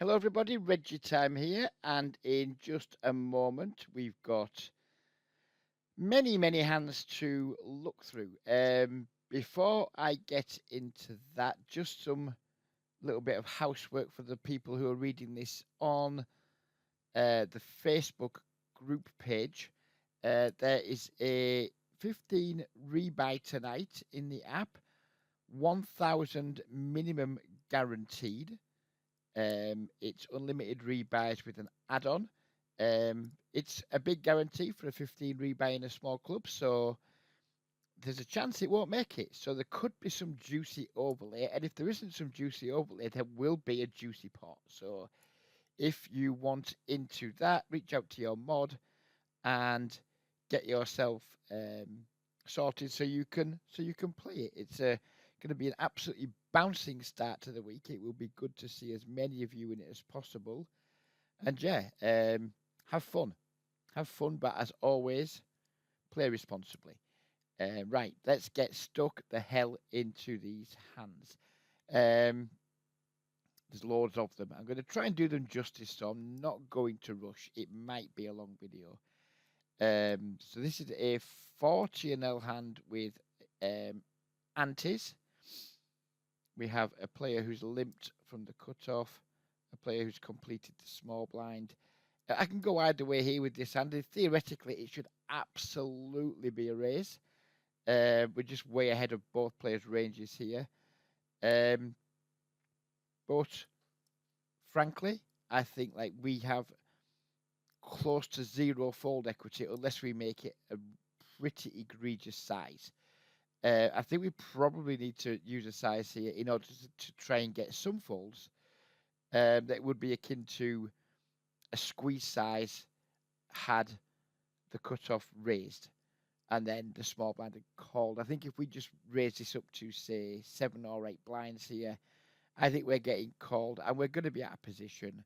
Hello, everybody. Reggie Time here, and in just a moment, we've got many hands to look through. Before I get into that, just some little bit of housework for the people who are reading this on the Facebook group page. There is a 15 rebuy tonight in the app, 1,000 minimum guaranteed. It's unlimited rebuys with an add-on. It's a big guarantee for a 15 rebuy in a small club, so there's a chance it won't make it. So there could be some juicy overlay, and if there isn't some juicy overlay, there will be a juicy pot. So if you want into that, reach out to your mod and get yourself sorted so you can play it. It's going to be an absolutely bouncing start to the week. It will be good to see as many of you in it as possible. And yeah, have fun. Have fun, but as always, play responsibly. Right, let's get stuck the hell into these hands. There's loads of them. I'm going to try and do them justice, so I'm not going to rush. It might be a long video. So this is a 40 hand with antis. We have a player who's limped from the cutoff, a player who's completed the small blind. I can go either way here with this hand. Theoretically, it should absolutely be a raise. We're just way ahead of both players' ranges here. But frankly, I think like we have close to zero fold equity unless we make it a pretty egregious size. I think we probably need to use a size here in order to try and get some folds that would be akin to a squeeze size had the cutoff raised and then the small blind called. I think if we just raise this up to, say, 7 or 8 blinds here, I think we're getting called and we're going to be out of position.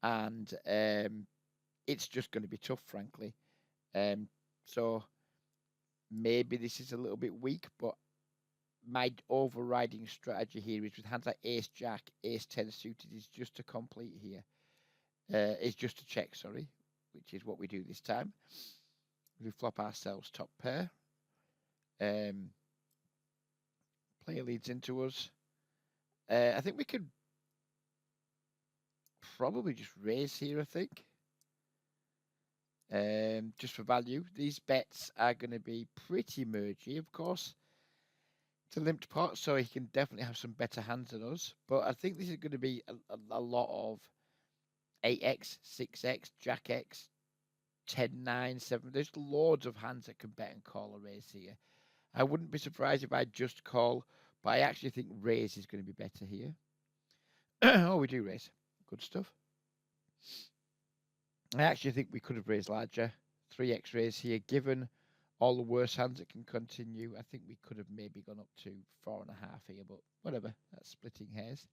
And it's just going to be tough, frankly. So maybe this is a little bit weak, but my overriding strategy here is with hands like Ace Jack, Ace 10 suited is just to complete here. Is just to check, sorry, which is what we do this time. We flop ourselves top pair. Player leads into us. I think we could probably just raise here, I think. Just for value. These bets are going to be pretty mergy, of course. It's a limped pot, so he can definitely have some better hands than us. But I think this is going to be a lot of 8x, 6x, Jack X, 10, 9, 7. There's loads of hands that can bet and call a raise here. I wouldn't be surprised if I just call, but I actually think raise is going to be better here. Oh, we do raise. Good stuff. I actually think we could have raised larger. 3x raise here, given all the worse hands that can continue. I think we could have maybe gone up to 4.5 here, but whatever. That's splitting hairs.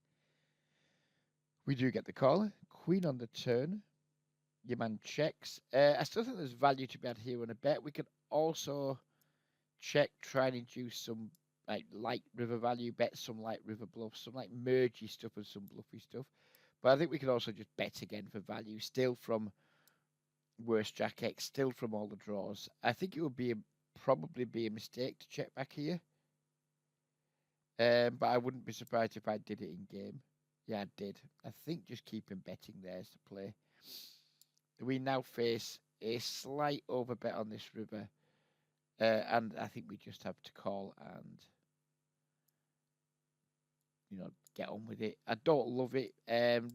We do get the call. Queen on the turn. Your man checks. I still think there's value to be had here on a bet. We could also check, try and induce some like light river value, bet some light river bluffs, some like mergy stuff and some bluffy stuff. But I think we could also just bet again for value, still from worst Jack X, still from all the draws. I think it would be probably be a mistake to check back here. But I wouldn't be surprised if I did it in game. Yeah, I did. I think just keeping betting there is the play. We now face a slight overbet on this river. And I think we just have to call and, get on with it. I don't love it.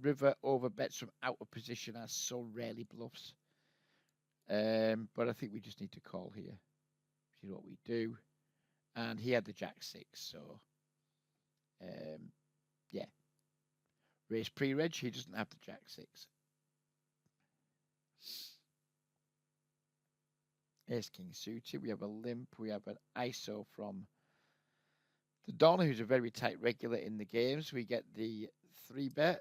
River overbets from out of position as so rarely bluffs. But I think we just need to call here. See what we do. And he had the Jack 6, so yeah. Race pre-reg, he doesn't have the Jack 6. Ace King suited. We have a limp. We have an ISO from the Don, who's a very tight regular in the games. We get the 3-bet.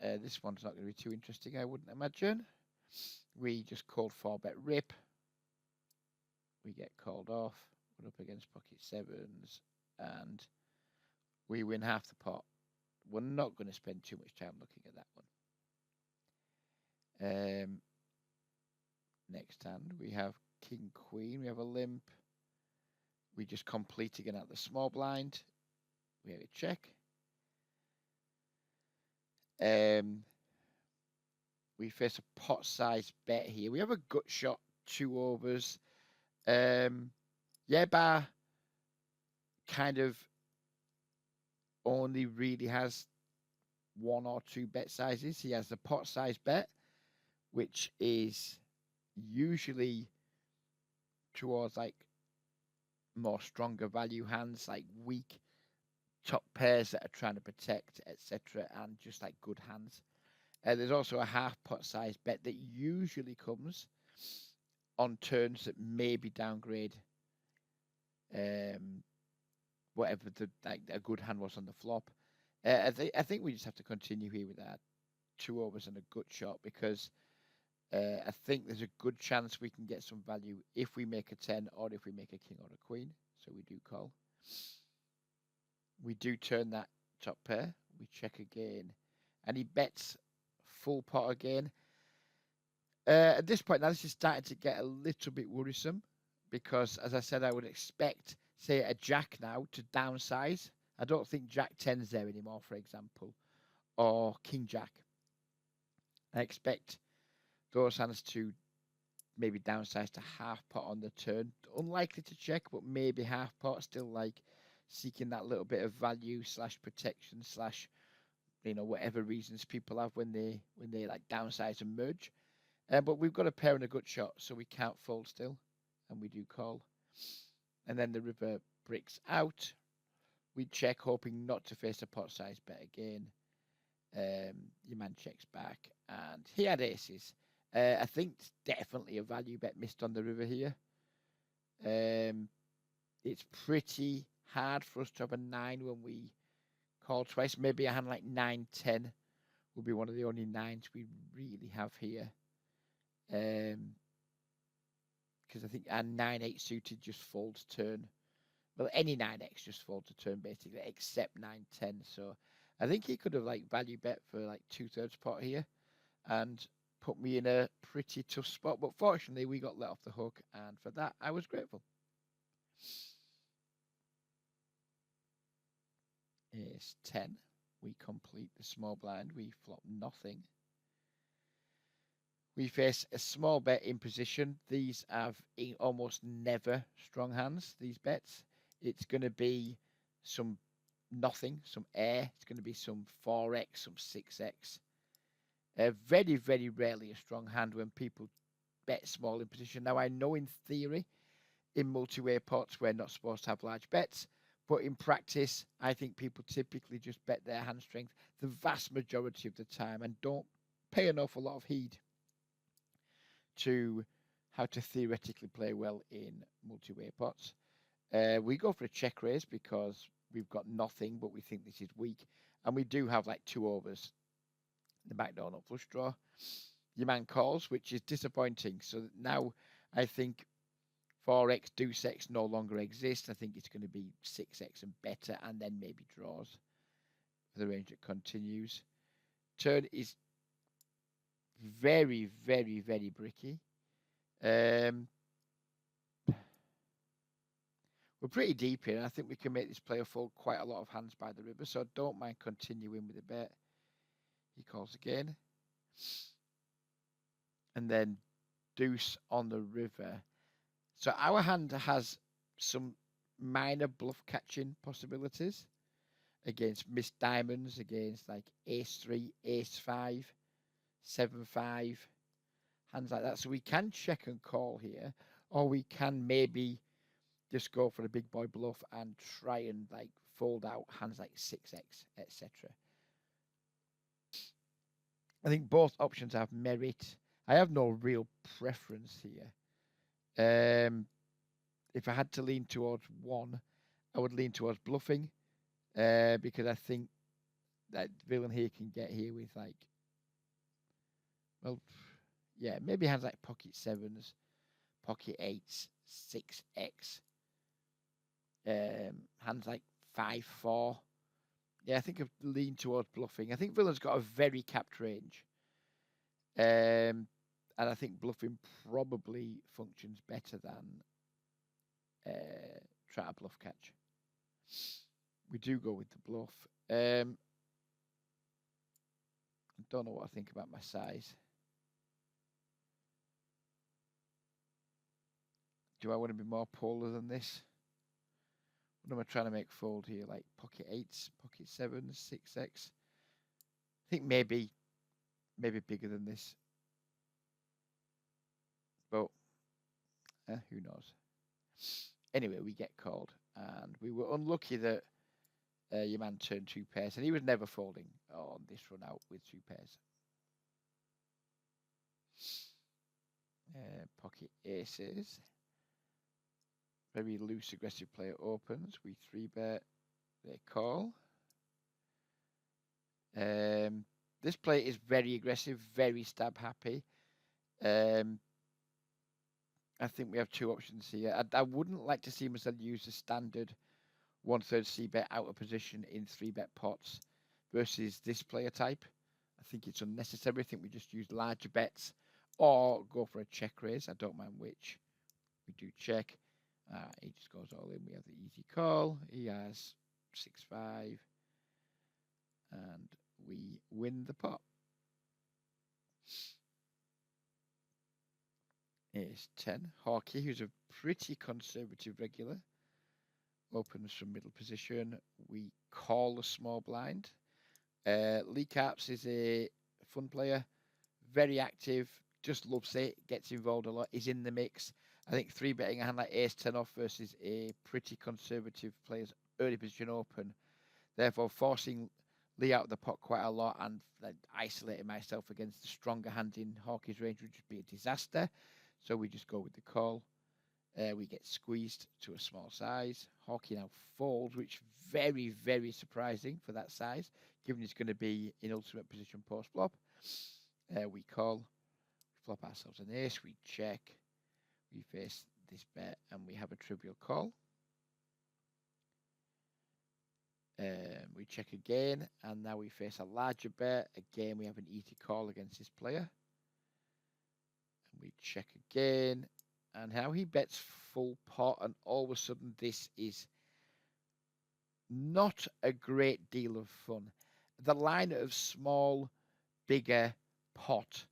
This one's not going to be too interesting, I wouldn't imagine. We just called 4-bet rip. We get called off. We're up against pocket 7s. And we win half the pot. we're not going to spend too much time looking at that one. Next hand, we have King Queen. We have a limp. We just complete again at the small blind. We have a check. We face a pot size bet here. We have a gut shot, 2 overs. Bar kind of only really has 1 or 2 bet sizes. He has the pot size bet, which is usually towards like more stronger value hands, like weak top pairs that are trying to protect, etc., and just like good hands. There's also a half pot size bet that usually comes on turns that maybe downgrade whatever a good hand was on the flop. I think we just have to continue here with that 2 overs and a gut shot, because I think there's a good chance we can get some value if we make a 10 or if we make a king or a queen. So we do call. We do turn that top pair. We check again. And he bets full pot again. At this point now, this is starting to get a little bit worrisome, because, as I said, I would expect, say, a jack now to downsize. I don't think jack 10's there anymore, for example, or king jack. I expect those hands to maybe downsize to half pot on the turn. Unlikely to check, but maybe half pot, still like seeking that little bit of value / protection / whatever reasons people have when they like downsize and merge. But we've got a pair and a gut shot, so we can't fold still, and we do call. And then the river bricks out. We check, hoping not to face a pot size bet again. Your man checks back, and he had aces. I think it's definitely a value bet missed on the river here. It's pretty hard for us to have a 9 when we call twice. Maybe a hand like 9-10 will be one of the only 9s we really have here. Because I think our 9-8 suited just folds turn. Well, any 9x just folds a turn basically, except 9-10. So I think he could have like value bet for like 2/3 pot here and put me in a pretty tough spot. But fortunately, we got let off the hook, and for that, I was grateful. Ace 10. We complete the small blind. We flop nothing. We face a small bet in position. These have almost never strong hands, these bets. It's going to be some nothing, some air. It's going to be some 4x, some 6x. Very, very rarely a strong hand when people bet small in position. Now, I know in theory, in multi-way pots, we're not supposed to have large bets. But in practice, I think people typically just bet their hand strength the vast majority of the time and don't pay an awful lot of heed to how to theoretically play well in multi-way pots. We go for a check raise because we've got nothing, but we think this is weak. And we do have like 2 overs. The back door, not flush draw. Your man calls, which is disappointing. So now I think 4x, deuce x no longer exists. I think it's going to be 6x and better, and then maybe draws for the range that continues. Turn is very, very, very bricky. We're pretty deep here, and I think we can make this player fold quite a lot of hands by the river, so I don't mind continuing with the bet. He calls again. And then deuce on the river. So our hand has some minor bluff catching possibilities against missed diamonds, against like ace 3, ace 5, 7-5, hands like that. So we can check and call here, or we can maybe just go for a big boy bluff and try and like fold out hands like 6x, etc. I think both options have merit. I have no real preference here. If I had to lean towards one, I would lean towards bluffing, because I think that villain here can get here with like, well, yeah, maybe hands like pocket 7s, pocket 8s, 6x, hands like 5-4, Yeah, I think I've leaned towards bluffing. I think villain's got a very capped range. And I think bluffing probably functions better than try to bluff catch. We do go with the bluff. I don't know what I think about my size. Do I want to be more polar than this? What am I trying to make fold here? Like pocket 8s, pocket 7s, 6x? I think maybe bigger than this. But who knows? Anyway, we get called. And we were unlucky that your man turned 2 pairs. And he was never folding on this run out with 2 pairs. Pocket aces. Very loose, aggressive player opens. We 3-bet. They call. This player is very aggressive, very stab happy. I think we have 2 options here. I wouldn't like to see myself use the standard 1/3 c-bet out of position in 3-bet pots versus this player type. I think it's unnecessary. I think we just use larger bets or go for a check raise. I don't mind which. We do check. He just goes all in. We have the easy call. He has 6-5. And we win the pot. Ace 10. Hawkey, who's a pretty conservative regular, opens from middle position. We call a small blind. Lee Carps is a fun player, very active, just loves it, gets involved a lot, is in the mix. I think 3-betting a hand like Ace 10 off versus a pretty conservative player's early position open, therefore forcing Lee out of the pot quite a lot and isolating myself against the stronger hand in Hawkey's range would just be a disaster. So we just go with the call. We get squeezed to a small size. Hawkey now folds, which very, very surprising for that size, given he's going to be in ultimate position post-flop. We call. We flop ourselves an ace. We check. We face this bet, and we have a trivial call. We check again, and now we face a larger bet. Again, we have an easy call against this player. And we check again, and now he bets full pot, and all of a sudden this is not a great deal of fun. The line of small, bigger pot,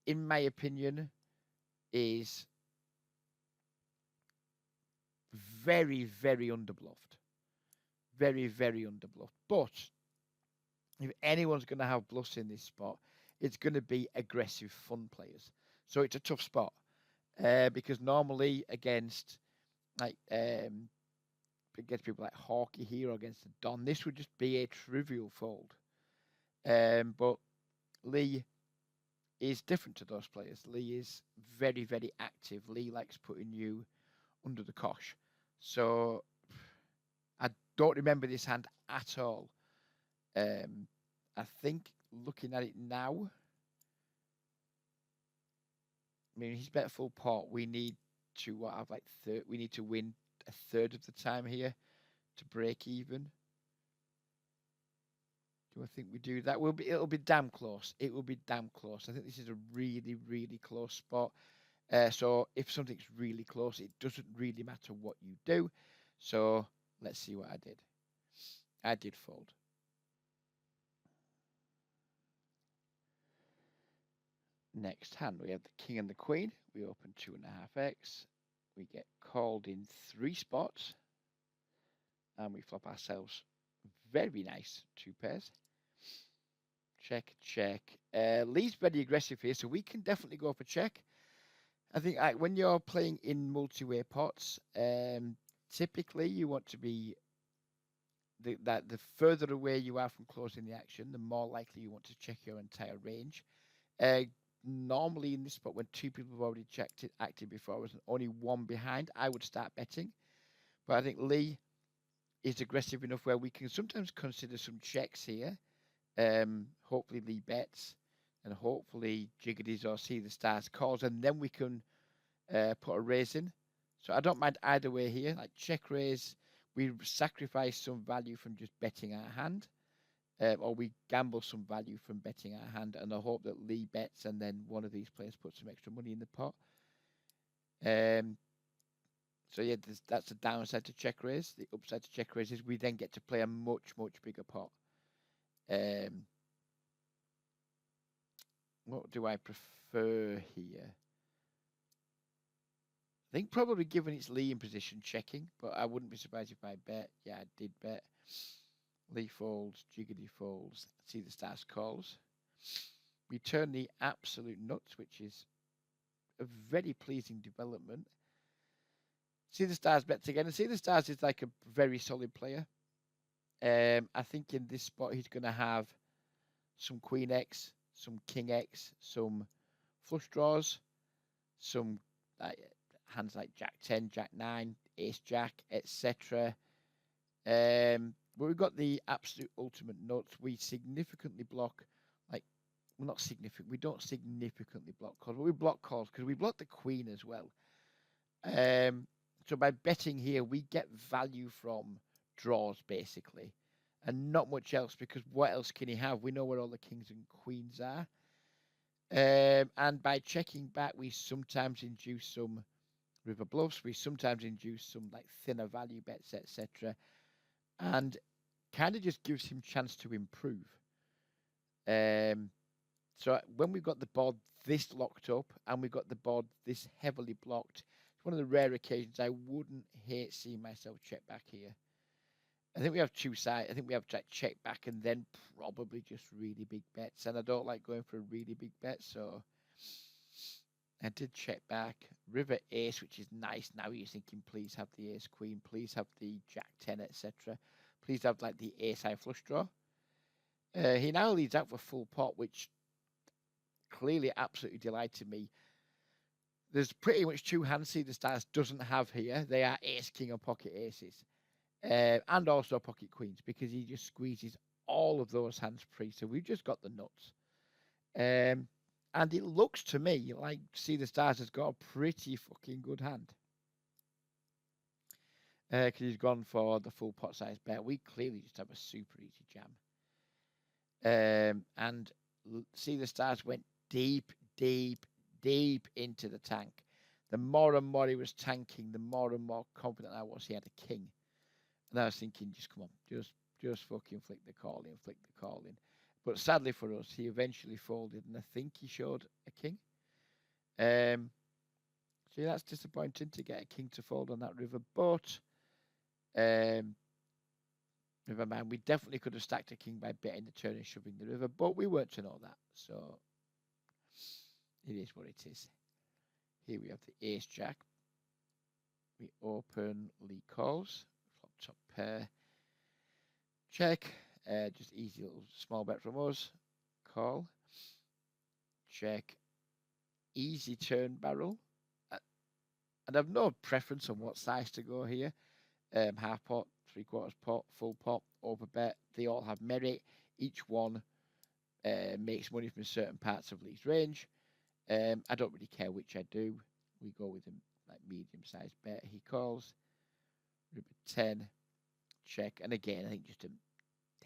in my opinion, is very, very underbluffed. Very, very underbluffed. But if anyone's going to have bluffs in this spot, it's going to be aggressive, fun players. So it's a tough spot because normally against against people like Hawkey here or against the Don, this would just be a trivial fold. But Lee is different to those players. Lee is very, very active. Lee likes putting you under the cosh. So I don't remember this hand at all. I think looking at it now, I mean, he's bet full pot. We need to have like we need to win a third of the time here to break even. Do I think we do that? It'll be damn close. It will be damn close. I think this is a really, really close spot. So if something's really close, it doesn't really matter what you do. So let's see what I did. I did fold. Next hand, we have the king and the queen. We open 2.5x. We get called in 3 spots. And we flop ourselves very nice 2 pairs. Check, check. Lee's very aggressive here, so we can definitely go for check. I think when you're playing in multi-way pots, typically you want to be the further away you are from closing the action, the more likely you want to check your entire range. Normally in this spot, when 2 people have already acted before us and only 1 behind, I would start betting. But I think Lee is aggressive enough where we can sometimes consider some checks here. Hopefully Lee bets, and hopefully Jiggities or See the Stars calls, and then we can put a raise in. So I don't mind either way here, like check raise. we sacrifice some value from just betting our hand, or we gamble some value from betting our hand, and I hope that Lee bets and then one of these players puts some extra money in the pot. So yeah, that's the downside to check raise. The upside to check raise is we then get to play a much, much bigger pot. What do I prefer here? I think probably given its Lee in position, checking, but I wouldn't be surprised if I bet. Yeah, I did bet. Lee folds, Jiggity folds, See the Stars calls. We turn the absolute nuts, which is a very pleasing development. See the Stars bets again, and See the Stars is like a very solid player. I think in this spot he's going to have some Queen X, some King X, some flush draws, some hands like Jack 10, Jack 9, Ace Jack, etc. But we've got the absolute ultimate nuts. We significantly block, we don't significantly block calls, but we block calls because we block the Queen as well. So by betting here, we get value from draws, basically, and not much else, because what else can he have? We know where all the kings and queens are. And by checking back, we sometimes induce some river bluffs. We sometimes induce some thinner value bets, etc. And kind of just gives him chance to improve. So when we've got the board this locked up and we've got the board this heavily blocked, it's one of the rare occasions I wouldn't hate seeing myself check back here. I think we have two sides. I think we have to check back and then probably just really big bets. And I don't like going for a really big bet, so I did check back. River Ace, which is nice. Now you're thinking, please have the Ace Queen, please have the Jack 10, etc. Please have the Ace High flush draw. He now leads out for full pot, which clearly absolutely delighted me. There's pretty much two hands See the Stars doesn't have here. They are Ace King and Pocket Aces. And also Pocket Queens, because he just squeezes all of those hands free. So we've just got the nuts. And it looks to me like See the Stars has got a pretty fucking good hand. Because he's gone for the full pot size bet. We clearly just have a super easy jam. And See the Stars went deep into the tank. The more and more he was tanking, the more and more confident I was he had a king. And I was thinking, just come on, just fucking flick the call in. But sadly for us, he eventually folded, and I think he showed a king. So yeah, that's disappointing to get a king to fold on that river. But never mind, we definitely could have stacked a king by betting the turn and shoving the river, but we weren't to know that. So it is what it is. Here we have the Ace Jack. We open, Lee calls, flop top pair, check, just easy little small bet from us, call, check, easy turn barrel, and I've no preference on what size to go here. Half pot, 3/4 pot, full pot, over bet, they all have merit. Each one makes money from certain parts of Lee's range. I don't really care which I do. We go with him medium-sized bet. He calls. River 10. Check. And again, I think just a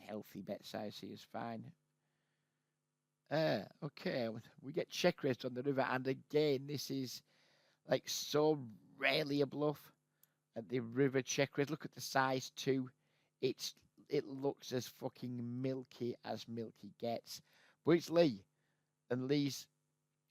healthy bet size here is fine. Okay. We get check raised on the river. And again, this is so rarely a bluff. At the river check raise. Look at the size too. It looks as fucking milky as milky gets. But it's Lee. And Lee's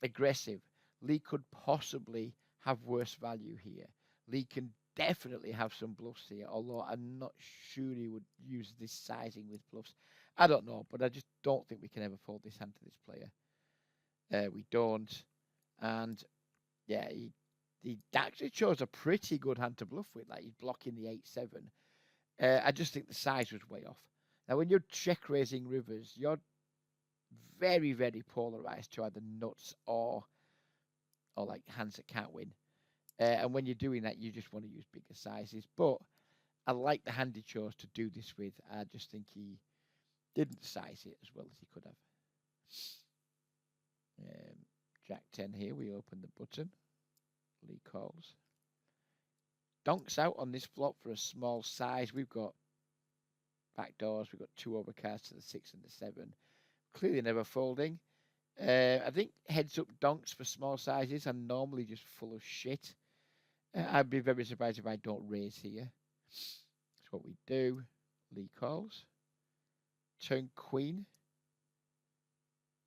aggressive. Lee could possibly have worse value here. Lee can definitely have some bluffs here, although I'm not sure he would use this sizing with bluffs. I don't know, but I just don't think we can ever fold this hand to this player. We don't. And yeah, he actually chose a pretty good hand to bluff with. He's blocking the 8-7. I just think the size was way off. Now, when you're check raising rivers, you're very, very polarized to either nuts or hands that can't win. And when you're doing that, you just want to use bigger sizes. But I like the hand he chose to do this with. I just think he didn't size it as well as he could have. Jack 10 here. We open the button. Lee calls. donks out on this flop for a small size. We've got backdoors. We've got 2 overcards to the 6 and the 7. Clearly never folding. I think heads up donks for small sizes are normally just full of shit. I'd be very surprised if I don't raise here. That's what we do. Lee calls. Turn queen.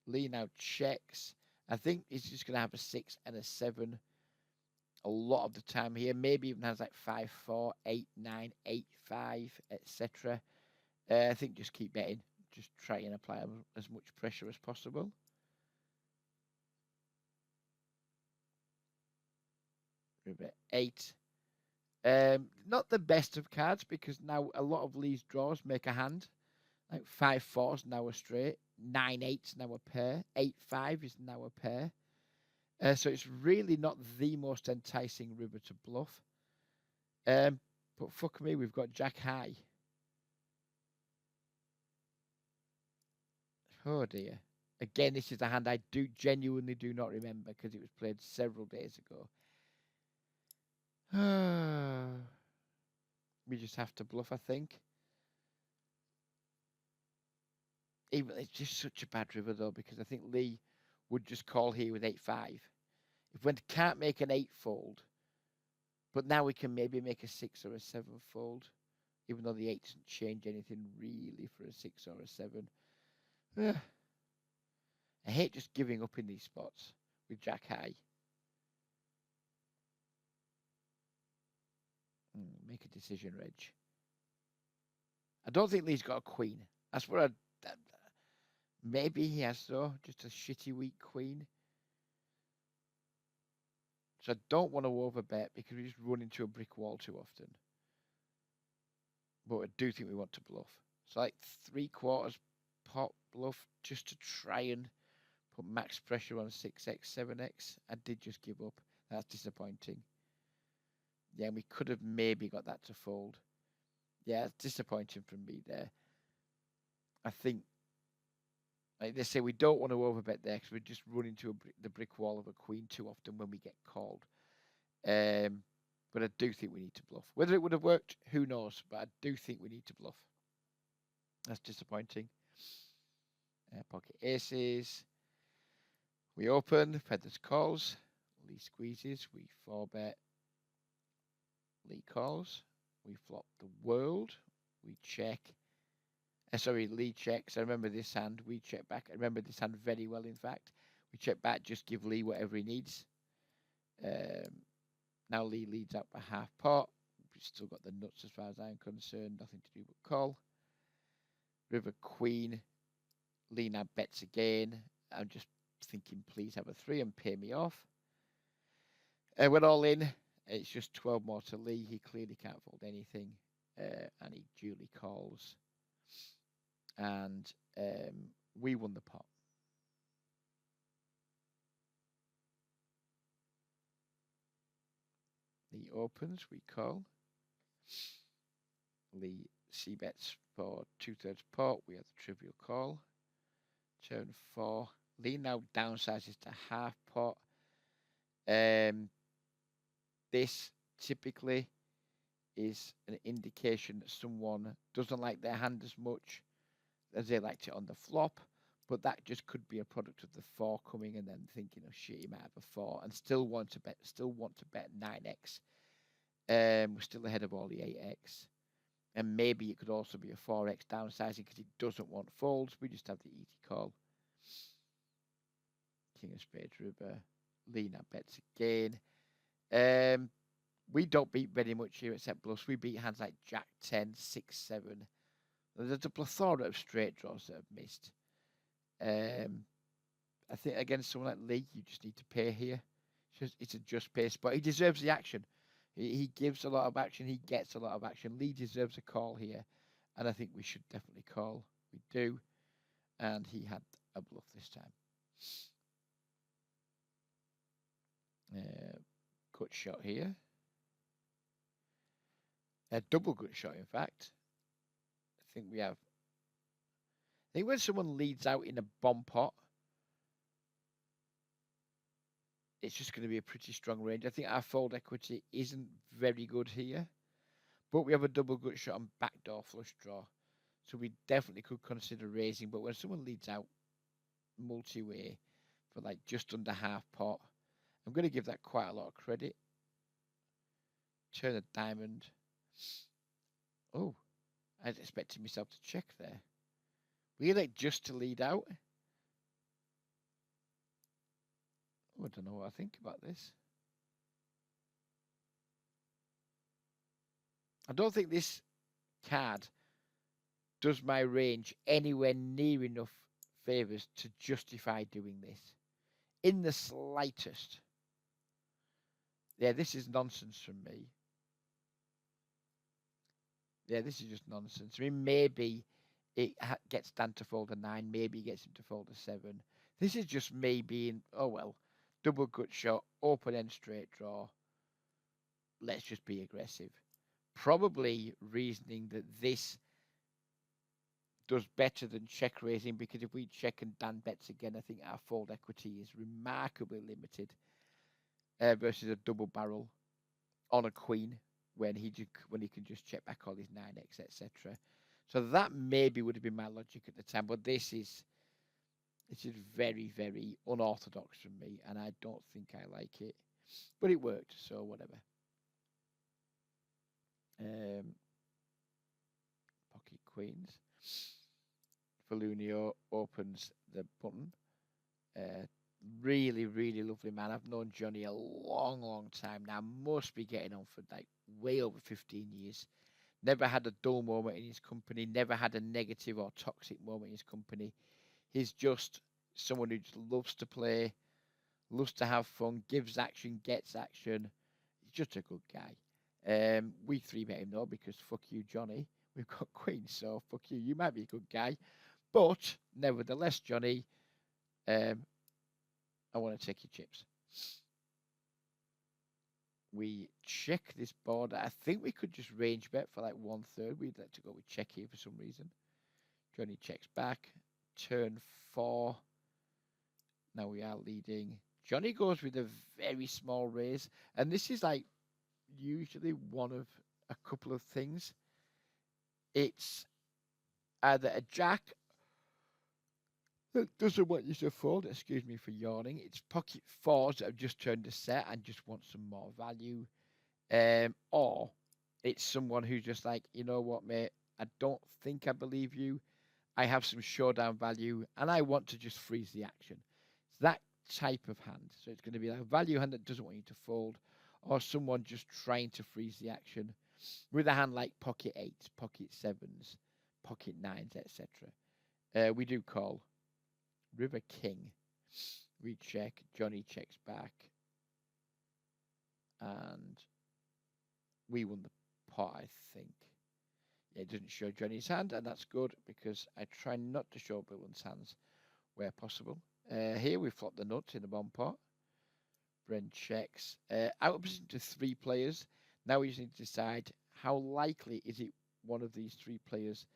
Lee now checks. I think he's just going to have a 6 and a 7 a lot of the time here. Maybe even has like 5-4, 8-9, 8-5, etc. I think just keep betting. Just try and apply as much pressure as possible. River 8. Not the best of cards because now a lot of Lee's draws make a hand. Like 5-4's now a straight. 9-8's now a pair. 8-5 is now a pair. So it's really not the most enticing river to bluff. But fuck me, we've got Jack high. Oh dear. Again, this is a hand I genuinely do not remember because it was played several days ago. We just have to bluff, I think. Even it's just such a bad river though, because I think Lee would just call here with 8-5. If we can't make an 8 fold, but now we can maybe make a 6 or a 7 fold, even though the 8 doesn't change anything really for a 6 or a 7. I hate just giving up in these spots with Jack high. Make a decision, Reg. I don't think Lee's got a queen. That's what maybe he has, though. Just a shitty weak queen. So I don't want to overbet because we just run into a brick wall too often. But I do think we want to bluff. So like 3/4 pot bluff just to try and put max pressure on 6x, 7x. I did just give up. That's disappointing. Yeah, we could have maybe got that to fold. Yeah, it's disappointing from me there. I think, like they say, we don't want to overbet there because we just run into the brick wall of a queen too often when we get called. But I do think we need to bluff. Whether it would have worked, who knows? But I do think we need to bluff. That's disappointing. Pocket aces. We open. Feathers calls. Lee squeezes. We 4-bet. Lee calls. We flop the world. We check. Lee checks. I remember this hand. We check back. I remember this hand very well, in fact. We check back, just give Lee whatever he needs. Now Lee leads out by half pot. We've still got the nuts as far as I'm concerned. Nothing to do but call. River Queen. Lee now bets again. I'm just thinking, please have a 3 and pay me off. We're all in. It's just 12 more to Lee. He clearly can't fold anything. And he duly calls. And we won the pot. Lee opens, we call. Lee c-bets for 2/3 pot. We have the trivial call. Turn 4. Lee now downsizes to half pot. This typically is an indication that someone doesn't like their hand as much as they liked it on the flop, but that just could be a product of the 4 coming and then thinking, oh shit, he might have a 4 and still want to bet 9x. We're still ahead of all the 8x. And maybe it could also be a 4x downsizing because he doesn't want folds. We just have the easy call. King of spades river. Lee now bets again. We don't beat very much here except bluffs. We beat hands like Jack 10, 6, 7. There's a plethora of straight draws that have missed. I think against someone like Lee, you just need to pay here. It's a just pay spot. He deserves the action. He gives a lot of action. He gets a lot of action. Lee deserves a call here. And I think we should definitely call. We do. And he had a bluff this time. Gut shot here. A double gut shot, in fact. I think when someone leads out in a bomb pot, it's just going to be a pretty strong range. I think our fold equity isn't very good here, but we have a double gut shot on backdoor flush draw. So we definitely could consider raising, but when someone leads out multi-way for like just under half pot, I'm going to give that quite a lot of credit. Turn a diamond. Oh, I was expecting myself to check there. Really, just to lead out? Oh, I don't know what I think about this. I don't think this card does my range anywhere near enough favours to justify doing this. In the slightest. Yeah, this is nonsense from me. Yeah, this is just nonsense. I mean, maybe it gets Dan to fold a 9. Maybe it gets him to fold a 7. This is just me being, oh well, double gut shot, open end straight draw. Let's just be aggressive. Probably reasoning that this does better than check raising, because if we check and Dan bets again, I think our fold equity is remarkably limited versus a double barrel on a queen when he can just check back all his 9x, etc. So that maybe would have been my logic at the time, but this is very, very unorthodox from me, and I don't think I like it. But it worked, so whatever. Pocket queens. Felunio opens the button. Really, really lovely man. I've known Johnny a long, long time now. Must be getting on for like way over 15 years. Never had a dull moment in his company. Never had a negative or toxic moment in his company. He's just someone who just loves to play, loves to have fun, gives action, gets action. He's just a good guy. We 3-bet him though because fuck you, Johnny. We've got queens, so fuck you. You might be a good guy. But nevertheless, Johnny, I want to take your chips. We check this board. I think we could just range bet for like 1/3. We'd like to go with check here for some reason. Johnny checks back. Turn 4. Now we are leading. Johnny goes with a very small raise. And this is like usually one of a couple of things. It's either a jack that doesn't want you to fold, excuse me for yawning. It's pocket 4s that have just turned a set and just want some more value. Or it's someone who's just like, you know what, mate, I don't think I believe you. I have some showdown value and I want to just freeze the action. It's that type of hand. So it's going to be like a value hand that doesn't want you to fold, or someone just trying to freeze the action with a hand like pocket 8s, pocket 7s, pocket 9s, etc. We do call. River King. We check. Johnny checks back. And we won the pot, I think. Yeah, it doesn't show Johnny's hand, and that's good because I try not to show Brilliant's hands where possible. Here we flop the nuts in the bomb pot. Bren checks. Out of position to 3 players. Now we just need to decide how likely is it one of these 3 players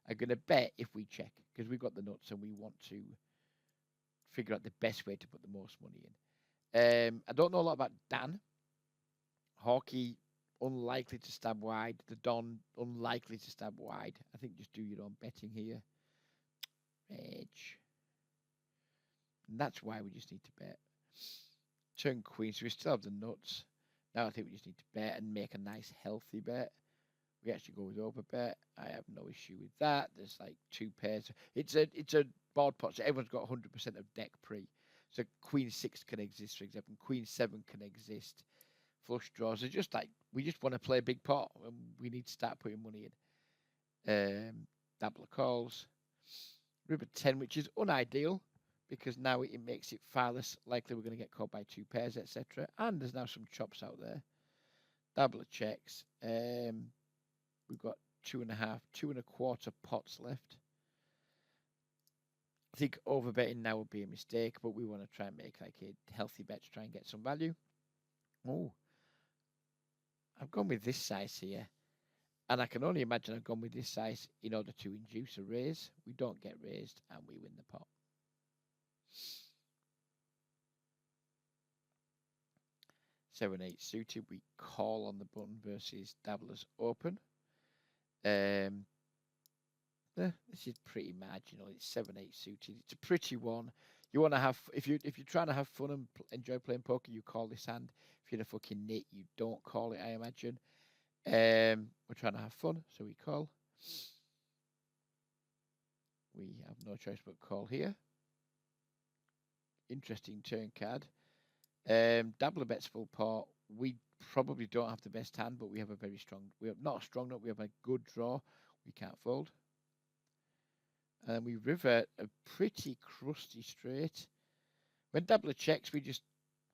are going to bet if we check, because we've got the nuts and we want to figure out the best way to put the most money in. I don't know a lot about Dan. Hawkey, unlikely to stab wide. The Don, unlikely to stab wide. I think just do your own betting here. Edge. And that's why we just need to bet. Turn queen, so we still have the nuts. Now I think we just need to bet and make a nice healthy bet. We actually go with over bet. I have no issue with that. There's like 2 pairs. It's a board pot, so everyone's got 100% of deck pre. So queen 6 can exist, for example. Queen 7 can exist. Flush draws are just like, we just want to play a big pot and we need to start putting money in. Dabbler calls. River 10, which is unideal because now it makes it far less likely we're going to get caught by 2 pairs, etc. And there's now some chops out there. Dabbler checks. We've got 2.5, 2.25 pots left. I think overbetting now would be a mistake, but we want to try and make like a healthy bet to try and get some value. Oh, I've gone with this size here, and I can only imagine I've gone with this size in order to induce a raise. We don't get raised, and we win the pot. 7-8 suited. We call on the button versus Dabbler's open. This is pretty marginal. It's 7-8 suited. It's a pretty one. You want to have if you're trying to have fun and enjoy playing poker, you call this hand. If you're a fucking nit, you don't call it, I imagine. We're trying to have fun, so we call. We have no choice but call here. Interesting turn card. Dabbler bets full pot. We probably don't have the best hand, but we have a very strong. We have not a strong enough. We have a good draw. We can't fold. And we river a pretty crusty straight. When Dabbler checks, we just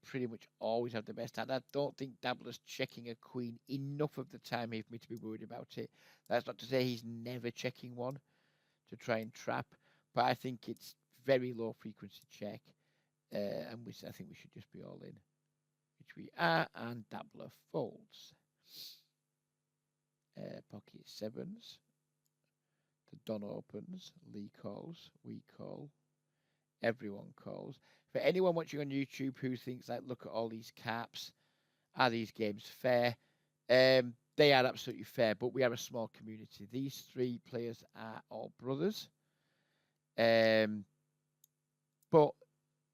pretty much always have the best hand. I don't think Dabbler's checking a queen enough of the time for me to be worried about it. That's not to say he's never checking one to try and trap, but I think it's very low frequency check, and I think we should just be all in, which we are, and Dabbler folds. Pocket sevens. The Don opens. Lee calls. We call. Everyone calls. For anyone watching on YouTube who thinks, like, look at all these caps, are these games fair? They are absolutely fair, but we are a small community. These three players are all brothers. But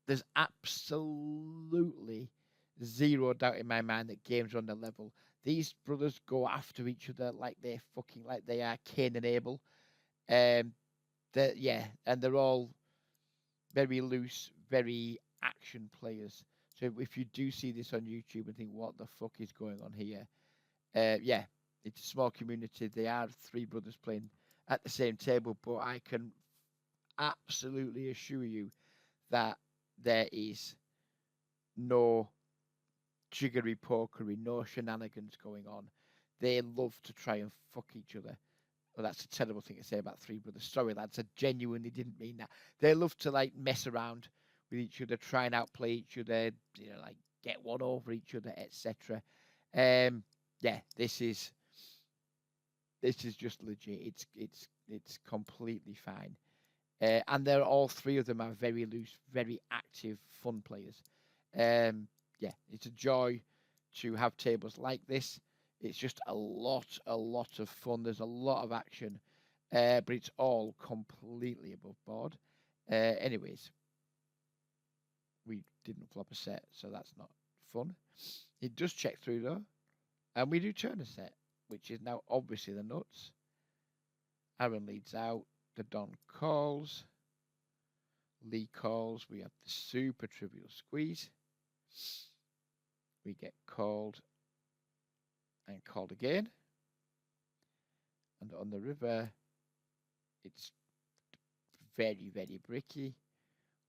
there's absolutely zero doubt in my mind that games are on the level. These brothers go after each other like they are Cain and Abel. And they're all very loose, very action players. So if you do see this on YouTube and think, what the fuck is going on here? It's a small community. They are three brothers playing at the same table, but I can absolutely assure you that there is no jiggery pokery, no shenanigans going on. They love to try and fuck each other. Well, that's a terrible thing to say about three brothers. Sorry, lads, I genuinely didn't mean that. They love to like mess around with each other, try and outplay each other, like get one over each other, etc. This is just legit. It's completely fine. And they're all three of them are very loose, very active, fun players. It's a joy to have tables like this. It's just a lot of fun. There's a lot of action, but it's all completely above board. Anyways, we didn't flop a set, so that's not fun. It does check through though, and we do turn a set, which is now obviously the nuts. Aaron leads out. The Don calls. Lee calls. We have the super trivial squeeze. We get called and called again. And on the river, it's very, very bricky.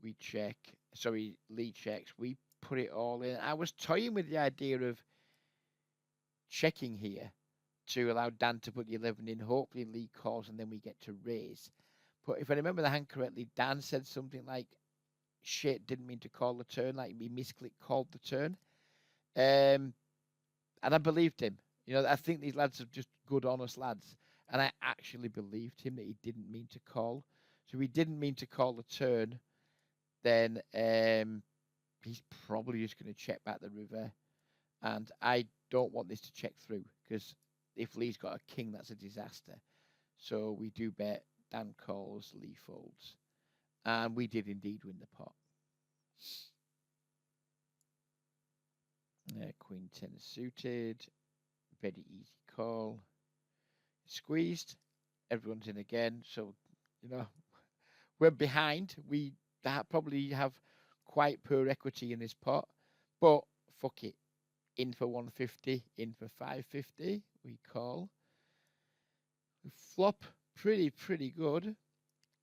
We check. Sorry, Lee checks. We put it all in. I was toying with the idea of checking here to allow Dan to put the 11 in. Hopefully Lee calls and then we get to raise. But if I remember the hand correctly, Dan said something like, shit, didn't mean to call the turn, like we misclicked, called the turn. And I believed him. I think these lads are just good, honest lads. And I actually believed him that he didn't mean to call. So he didn't mean to call the turn. Then he's probably just going to check back the river. And I don't want this to check through, because if Lee's got a king, that's a disaster. So we do bet. Dan calls, Lee folds. And we did indeed win the pot. Queen 10 suited. Very easy call. Squeezed. Everyone's in again. So, we're behind. We probably have quite poor equity in this pot. But fuck it. In for 150. In for 550. We call. We flop. Pretty good.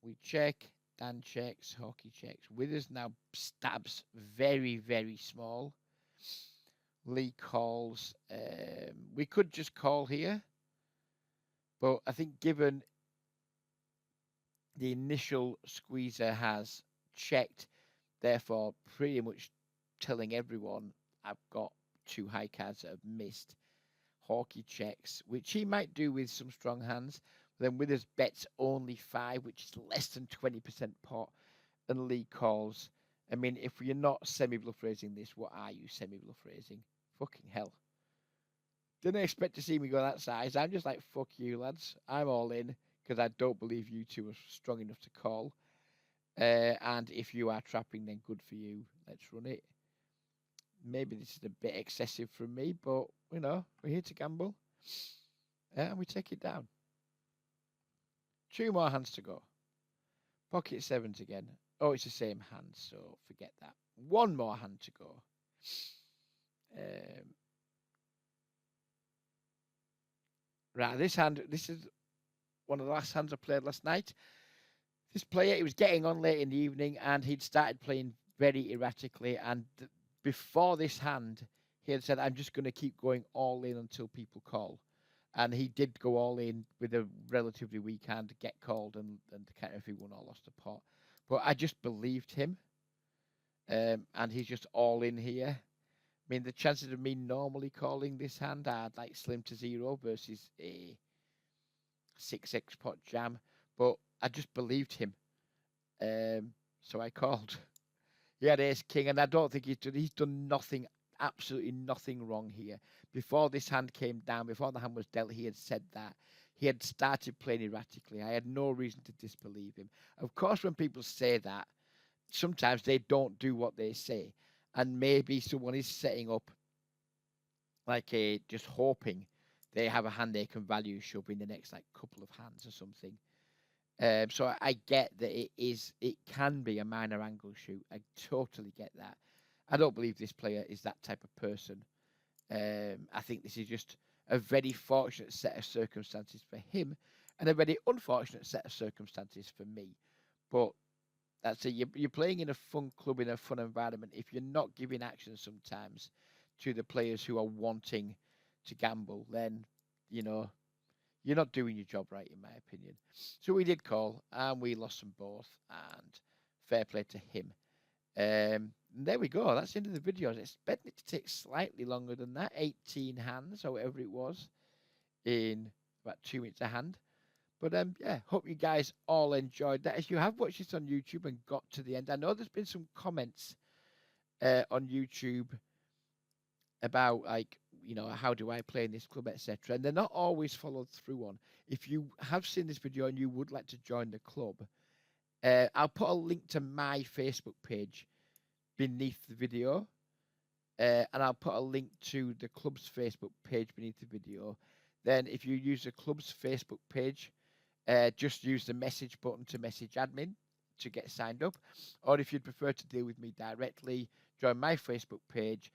We check. Dan checks. Hockey checks. Withers now stabs very, very small. Lee calls. We could just call here. But I think given the initial squeezer has checked, therefore pretty much telling everyone I've got two high cards that have missed. Hawkey checks, which he might do with some strong hands. Then Withers bets only 5, which is less than 20% pot. And Lee calls. I mean, if you're not semi-bluff raising this, what are you semi-bluff raising? fucking hell. Didn't expect to see me go that size. I'm just like, fuck you, lads. I'm all in because I don't believe you two are strong enough to call. And if you are trapping, then good for you. Let's run it. Maybe this is a bit excessive from me, but, you know, we're here to gamble. And we take it down. 2 more hands to go. Pocket sevens again. Oh, it's the same hand, so forget that. 1 more hand to go. Right, this is one of the last hands I played last night. This player, he was getting on late in the evening, and he'd started playing very erratically. And before this hand, he had said, I'm just going to keep going all in until people call. And he did go all in with a relatively weak hand, get called, and kind of if he won or lost a pot. But I just believed him. And he's just all in here. I mean, the chances of me normally calling this hand are like slim to zero versus a 6x pot jam. But I just believed him. So I called. He had ace king, and I don't think he's done nothing, absolutely nothing wrong here. Before this hand came down, before the hand was dealt, he had said that. He had started playing erratically. I had no reason to disbelieve him. Of course, when people say that, sometimes they don't do what they say. And maybe someone is setting up like just hoping they have a hand they can value shove in the next like couple of hands or something. So I get that it can be a minor angle shoot. I totally get that. I don't believe this player is that type of person. I think this is just a very fortunate set of circumstances for him and a very unfortunate set of circumstances for me. But that's it. You're playing in a fun club, in a fun environment. If you're not giving action sometimes to the players who are wanting to gamble, then, you know, you're not doing your job right, in my opinion. So we did call, and we lost them both, and fair play to him. There we go. That's the end of the video. I expected it to take slightly longer than that. 18 hands, or whatever it was, in about 2 minutes a hand. But yeah, hope you guys all enjoyed that. If you have watched this on YouTube and got to the end, I know there's been some comments on YouTube about, like, you know, how do I play in this club, etc. And they're not always followed through on. If you have seen this video and you would like to join the club, I'll put a link to my Facebook page beneath the video. And I'll put a link to the club's Facebook page beneath the video. Then if you use the club's Facebook page, just use the message button to message admin to get signed up. Or if you'd prefer to deal with me directly, join my Facebook page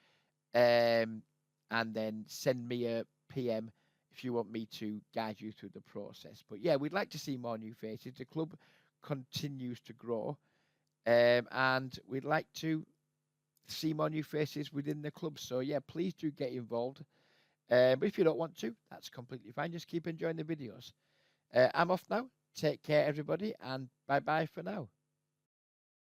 and then send me a PM if you want me to guide you through the process. But yeah, we'd like to see more new faces. The club continues to grow, and we'd like to see more new faces within the club. So yeah, please do get involved. But if you don't want to, that's completely fine. Just keep enjoying the videos. I'm off now. Take care, everybody, and bye-bye for now.